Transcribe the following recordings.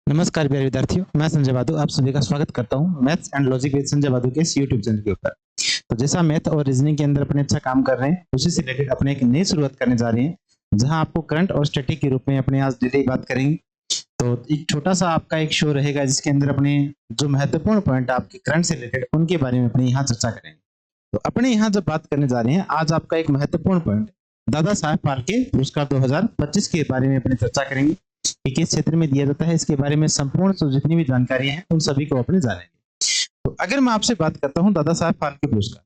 नमस्कार प्यारे विद्यार्थियों, मैं संजय बादू आप सभी का स्वागत करता हूं maths and logic with Sanjay Badu के इस यूट्यूब चैनल के ऊपर। तो जैसा मैथ और रीजनिंग के अंदर अपने अच्छा काम कर रहे हैं, उसी से रिलेटेड अपने एक नई शुरुआत करने जा रहे हैं, जहां आपको करंट और स्टैटिक के रूप में अपने आज डेली बात करेंगे। तो एक छोटा सा आपका एक शो रहेगा, जिसके अंदर अपने जो महत्वपूर्ण पॉइंट आपके करंट से रिलेटेड उनके बारे में अपने यहाँ चर्चा करेंगे। तो अपने यहाँ जब बात करने जा रहे हैं, आज आपका एक महत्वपूर्ण पॉइंट दादा साहेब फाल्के पुरस्कार 2025 के बारे में अपने चर्चा करेंगे कि किस क्षेत्र में दिया जाता है। इसके बारे में संपूर्ण जितनी भी जानकारी है उन सभी को अपने जानेंगे। तो अगर मैं आपसे बात करता हूं दादा साहेब फाल्के पुरस्कार,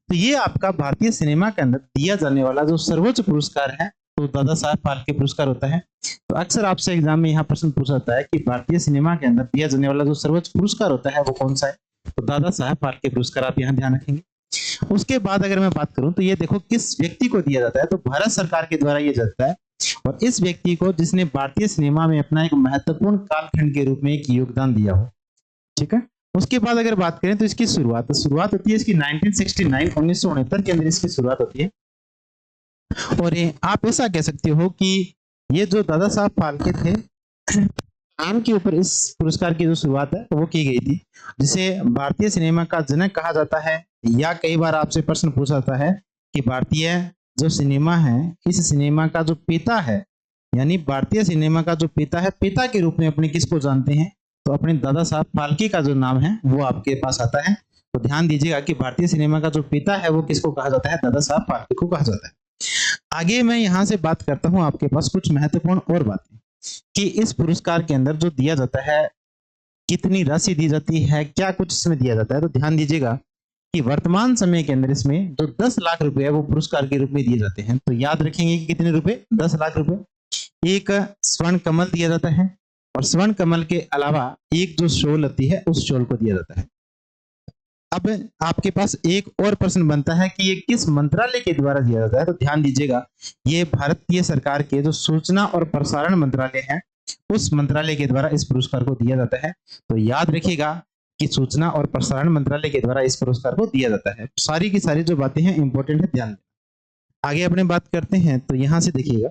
तो ये आपका भारतीय सिनेमा के अंदर दिया जाने वाला जो सर्वोच्च पुरस्कार है, तो दादा साहेब फाल्के पुरस्कार होता है। तो अक्सर आपसे एग्जाम में यहाँ प्रश्न पूछा जाता है कि भारतीय सिनेमा के अंदर दिया जाने वाला जो सर्वोच्च पुरस्कार होता है वो कौन सा है, तो दादा साहेब फाल्के पुरस्कार आप यहाँ ध्यान रखेंगे। उसके बाद अगर मैं बात करूं तो ये देखो किस व्यक्ति को दिया जाता है, तो भारत सरकार के द्वारा ये जाता है, और इस व्यक्ति को जिसने भारतीय सिनेमा में अपना एक महत्वपूर्ण कालखंड के रूप में एक योगदान दिया हो। ठीक है। उसके बाद अगर बात करें तो इसकी शुरुआत होती है इसकी 1969 1969 के अंदर इसकी शुरुआत होती है। और आप ऐसा कह सकते हो कि ये जो दादा साहब फाल्के थे, नाम के ऊपर इस पुरस्कार की जो शुरुआत है वो की गई थी, जिसे भारतीय सिनेमा का जनक कहा जाता है, या कई बार आपसे प्रश्न पूछा जाता है कि भारतीय जो सिनेमा है, इस सिनेमा का जो पिता है, यानी भारतीय सिनेमा का जो पिता है, पिता के रूप में अपने किसको जानते हैं, तो अपने दादा साहब फाल्के का जो नाम है वो आपके पास आता है। तो ध्यान दीजिएगा कि भारतीय सिनेमा का जो पिता है वो किसको कहा जाता है, दादा साहब फाल्के को कहा जाता है। आगे मैं यहाँ से बात करता हूँ आपके पास कुछ महत्वपूर्ण और बातें कि इस पुरस्कार के अंदर जो दिया जाता है, कितनी राशि दी जाती है, क्या कुछ इसमें दिया जाता है। तो ध्यान दीजिएगा कि वर्तमान समय के अंदर इसमें जो 10 लाख रुपए है वो पुरस्कार के रूप में दिए जाते हैं। तो याद रखेंगे कि कितने रुपए, 10 लाख रुपए। एक स्वर्ण कमल दिया जाता है, और स्वर्ण कमल के अलावा एक जो शॉल आती है उस शॉल को दिया जाता है। अब आपके पास एक और प्रश्न बनता है कि ये किस मंत्रालय के द्वारा दिया जाता है। तो ध्यान दीजिएगा, ये भारतीय सरकार के जो सूचना और प्रसारण मंत्रालय है, उस मंत्रालय के द्वारा इस पुरस्कार को दिया जाता है। तो याद रखिएगा कि सूचना और प्रसारण मंत्रालय के द्वारा इस पुरस्कार को दिया जाता है। सारी की सारी जो बातें हैं इंपॉर्टेंट है, ध्यान दें। आगे अपने बात करते हैं, तो यहां से देखिएगा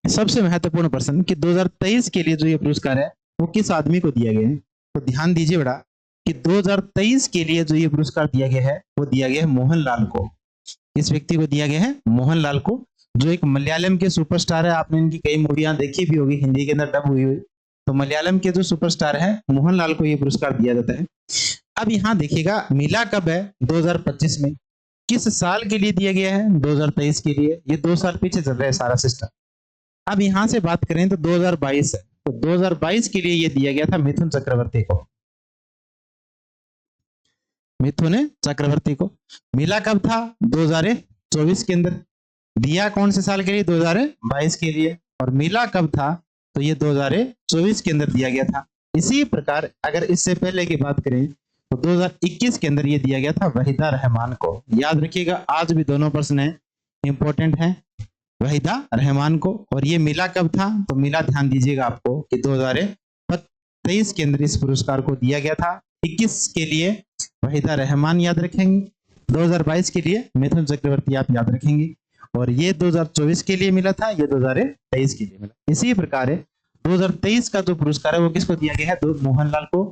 सबसे महत्वपूर्ण प्रश्न कि 2023 के लिए जो ये पुरस्कार है वो किस आदमी को दिया गया है। तो ध्यान दीजिए बेटा कि 2023 के लिए जो ये पुरस्कार दिया गया है वो दिया गया है मोहनलाल को। इस व्यक्ति को दिया गया है मोहनलाल को, जो एक मलयालम के सुपरस्टार है। आपने इनकी कई मूवियां देखी भी होगी, हिंदी के अंदर डब हुई हुई। तो मलयालम के जो सुपरस्टार है मोहनलाल को ये पुरस्कार दिया जाता है। अब यहाँ देखिएगा मिला कब है, 2025 में। किस साल के लिए दिया गया है, 2023 के लिए। ये 2 साल पीछे चल रहा है सारा सिस्टम। अब यहाँ से बात करें तो 2022 है, तो 2022 के लिए ये दिया गया था मिथुन चक्रवर्ती को। मिथुन चक्रवर्ती को। मिला कब था, 2024 के अंदर। दिया कौन से साल के लिए, 2022 के लिए। और मिला कब था, तो ये 2024 के अंदर दिया गया था। इसी प्रकार अगर इससे पहले की बात करें तो 2021 के अंदर ये दिया गया था वहीदा रहमान को। याद रखिएगा, आज भी दोनों प्रश्न है इंपॉर्टेंट है, वहीदा रहमान को। और ये मिला कब था, तो मिला ध्यान दीजिएगा आपको कि 2023 के अंदर इस पुरस्कार को दिया गया था। 21 के लिए वहीदा रहमान याद रखेंगे, 2022 के लिए मिथुन चक्रवर्ती आप याद रखेंगे, और ये 2024 के लिए मिला था, ये 2023 के लिए मिला। इसी प्रकार 2023 का जो पुरस्कार है वो किसको दिया गया है, तो मोहनलाल को।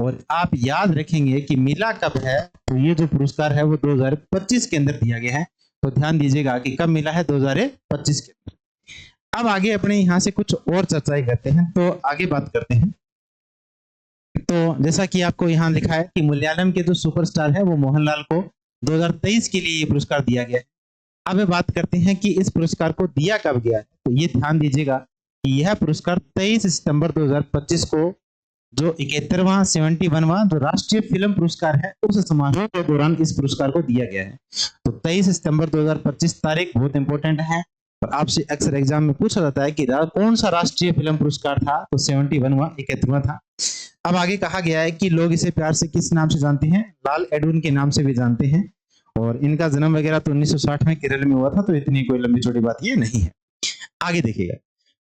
और आप याद रखेंगे कि मिला कब है, तो ये जो पुरस्कार है वो 2025 के अंदर दिया गया है। तो ध्यान दीजिएगा कि कब मिला है, 2025 के अंदर। अब आगे अपने यहाँ से कुछ और चर्चाएं करते हैं, तो आगे बात करते हैं। तो जैसा कि आपको यहाँ लिखा है कि मलयालम के जो सुपरस्टार है वो मोहनलाल को 2023 के लिए ये पुरस्कार दिया गया है। अब बात करते हैं कि इस पुरस्कार को दिया कब गया है। तो ये ध्यान दीजिएगा कि यह पुरस्कार 23 सितंबर 2025 को जो 71वां 71वां जो राष्ट्रीय फिल्म पुरस्कार है उस समारोह के दौरान इस पुरस्कार को दिया गया है। तो 23 सितंबर 2025 तारीख बहुत इंपॉर्टेंट है, और आपसे अक्सर एग्जाम में पूछा जाता है कि कौन सा राष्ट्रीय फिल्म पुरस्कार था, तो 71वां 71वां था। अब आगे कहा गया है कि लोग इसे प्यार से किस नाम से जानते हैं, लाल एडून के नाम से भी जानते हैं। और इनका जन्म वगैरह तो 1960 में केरल में हुआ था, तो इतनी कोई लंबी छोटी बात ये नहीं है। आगे देखिएगा,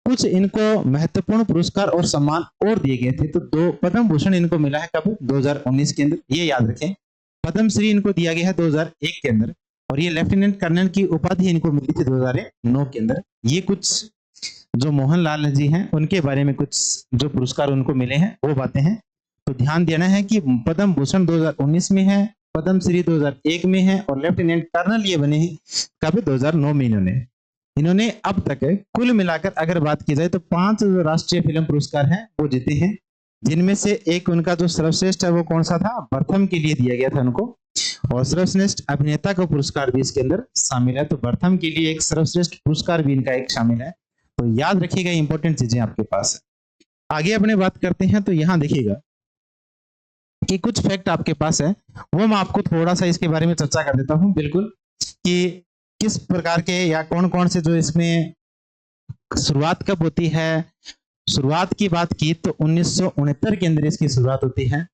कुछ इनको महत्वपूर्ण पुरस्कार और सम्मान और दिए गए थे। तो 2 पद्म भूषण इनको मिला है कब, 2019 के अंदर, ये याद रखें। पद्म श्री इनको दिया गया है 2001 के अंदर, और ये लेफ्टिनेंट कर्नल की उपाधि इनको मिली थी 2009 के अंदर। ये कुछ जो मोहनलाल जी हैं उनके बारे में कुछ जो पुरस्कार उनको मिले हैं वो बातें हैं। तो ध्यान देना है कि पद्म भूषण 2019 में है, पद्म श्री 2001 में है और लेफ्टिनेंट कर्नल ये बने हैं कब 2009 में इन्होंने अब तक कुल मिलाकर अगर बात की जाए तो 5 जो राष्ट्रीय फिल्म पुरस्कार हैं वो जीते हैं, जिनमें से एक उनका जो सर्वश्रेष्ठ है वो कौन सा था, प्रथम के लिए दिया गया था उनको, और सर्वश्रेष्ठ अभिनेता का पुरस्कार भी इसके अंदर शामिल है। तो प्रथम के लिए एक सर्वश्रेष्ठ पुरस्कार भी इनका एक शामिल है। तो याद रखिएगा, इंपॉर्टेंट चीजें आपके पास है। आगे अपने बात करते हैं तो यहाँ देखिएगा कि कुछ फैक्ट आपके पास है, वो मैं आपको थोड़ा सा इसके बारे में चर्चा कर देता हूँ बिल्कुल, कि किस प्रकार के या कौन कौन से जो इसमें शुरुआत कब होती है। शुरुआत की बात की तो 1969 के अंदर इसकी शुरुआत होती है।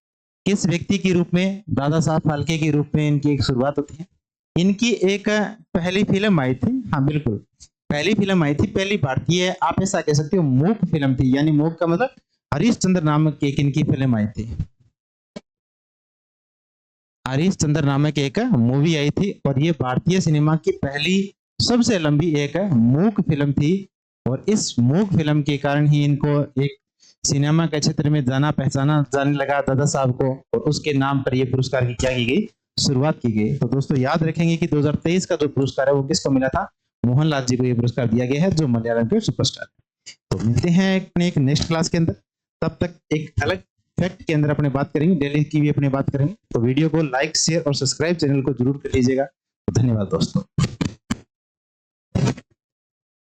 किस व्यक्ति के रूप में, दादा साहब फाल्के के रूप में इनकी एक शुरुआत होती है। इनकी एक पहली फिल्म आई थी, हाँ बिल्कुल पहली फिल्म आई थी, पहली भारतीय आप ऐसा कह सकते हो मूक फिल्म थी, यानी मूक का मतलब हरीशचंद्र नामक एक इनकी फिल्म आई थी। हरीशचंद्र नामक एक मूवी आई थी और ये भारतीय सिनेमा की पहली सबसे लंबी एक मूक फिल्म थी। और इस मूक फिल्म के कारण ही इनको एक सिनेमा के क्षेत्र में जाना पहचाना जाने लगा दादा साहब को, और उसके नाम पर ये पुरस्कार की क्या की गई, शुरुआत की गई। तो दोस्तों याद रखेंगे कि 2023 का जो पुरस्कार है वो किसको मिला था, मोहनलाल जी को ये पुरस्कार दिया गया है, जो मलयालम के सुपरस्टार है। तो मिलते हैं अपने एक नेक्स्ट क्लास के अंदर, तब तक एक अलग फैक्ट के अंदर अपने बात करेंगे, डेली की भी अपने बात करेंगे। तो वीडियो को लाइक शेयर और सब्सक्राइब चैनल को जरूर कर लीजिएगा। तो धन्यवाद दोस्तों।